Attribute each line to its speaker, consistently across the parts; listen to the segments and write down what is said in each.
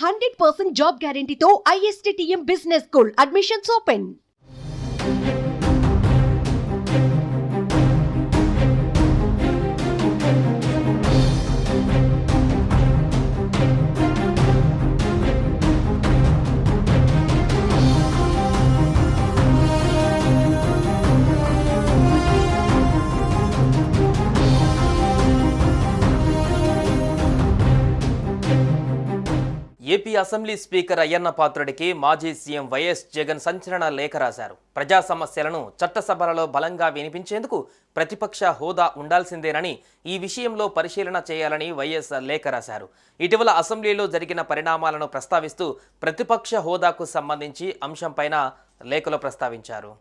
Speaker 1: 100% job గ్యారంటీతో ISTTM business school admissions open.
Speaker 2: AP assembly speaker Ayyanna పాత్రుడికి మాజీ సీఎం వైఎస్ జగన్ సంచలన లేఖ రాశారు. ప్రజా సమస్యలను చట్టసభలలో బలంగా వినిపించేందుకు ప్రతిపక్ష హోదా ఉండాల్సిందేనని, ఈ విషయంలో పరిశీలన చేయాలని వైఎస్ లేఖ రాశారు. ఇటీవల అసెంబ్లీలో జరిగిన పరిణామాలను ప్రస్తావిస్తూ ప్రతిపక్ష హోదాకు సంబంధించి అంశంపైన లేఖలో ప్రస్తావించారు.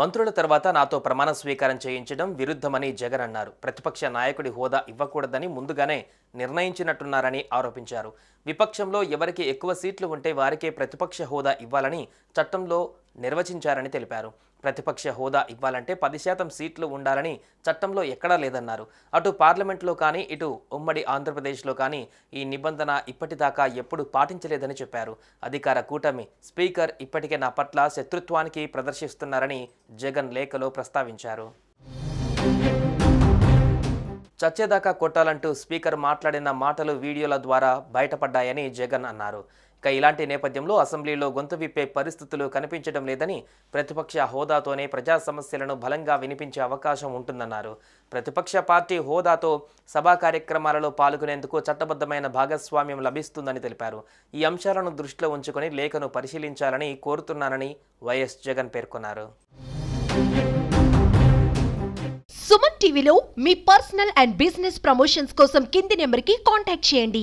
Speaker 2: మంత్రుల తర్వాత నాతో ప్రమాణ స్వీకారం చేయించడం విరుద్ధమని జగన్ అన్నారు. ప్రతిపక్ష నాయకుడి హోదా ఇవ్వకూడదని ముందుగానే నిర్ణయించినట్టున్నారని ఆరోపించారు. విపక్షంలో ఎవరికి ఎక్కువ సీట్లు ఉంటే వారికే ప్రతిపక్ష హోదా ఇవ్వాలని చట్టంలో నిర్వచించారని తెలిపారు. ప్రతిపక్ష హోదా ఇవ్వాలంటే 10% సీట్లు ఉండాలని చట్టంలో ఎక్కడా లేదన్నారు. అటు పార్లమెంట్లో కానీ ఇటు ఉమ్మడి ఆంధ్రప్రదేశ్లో కానీ ఈ నిబంధన ఇప్పటిదాకా ఎప్పుడు పాటించలేదని చెప్పారు. అధికార కూటమి స్పీకర్ ఇప్పటికే నా పట్ల శత్రుత్వానికి ప్రదర్శిస్తున్నారని జగన్ లేఖలో ప్రస్తావించారు. చచ్చేదాకా కొట్టాలంటూ స్పీకర్ మాట్లాడిన మాటలు వీడియోల ద్వారా బయటపడ్డాయని జగన్ అన్నారు. ఇక ఇలాంటి నేపథ్యంలో అసెంబ్లీలో గొంతు విప్పే పరిస్థితులు కనిపించడం లేదని, ప్రతిపక్ష హోదాతోనే ప్రజా సమస్యలను బలంగా వినిపించే అవకాశం ఉంటుందన్నారు. ప్రతిపక్ష పార్టీ హోదాతో సభా కార్యక్రమాలలో పాల్గొనేందుకు చట్టబద్ధమైన భాగస్వామ్యం లభిస్తుందని తెలిపారు. ఈ అంశాలను దృష్టిలో ఉంచుకొని లేఖను పరిశీలించాలని కోరుతున్నానని వైఎస్ జగన్ పేర్కొన్నారు.
Speaker 1: సుమన్ టీవీలో మీ పర్సనల్ అండ్ బిజినెస్ ప్రమోషన్స్ కోసం కింది నెంబర్కి కాంటాక్ట్ చేయండి.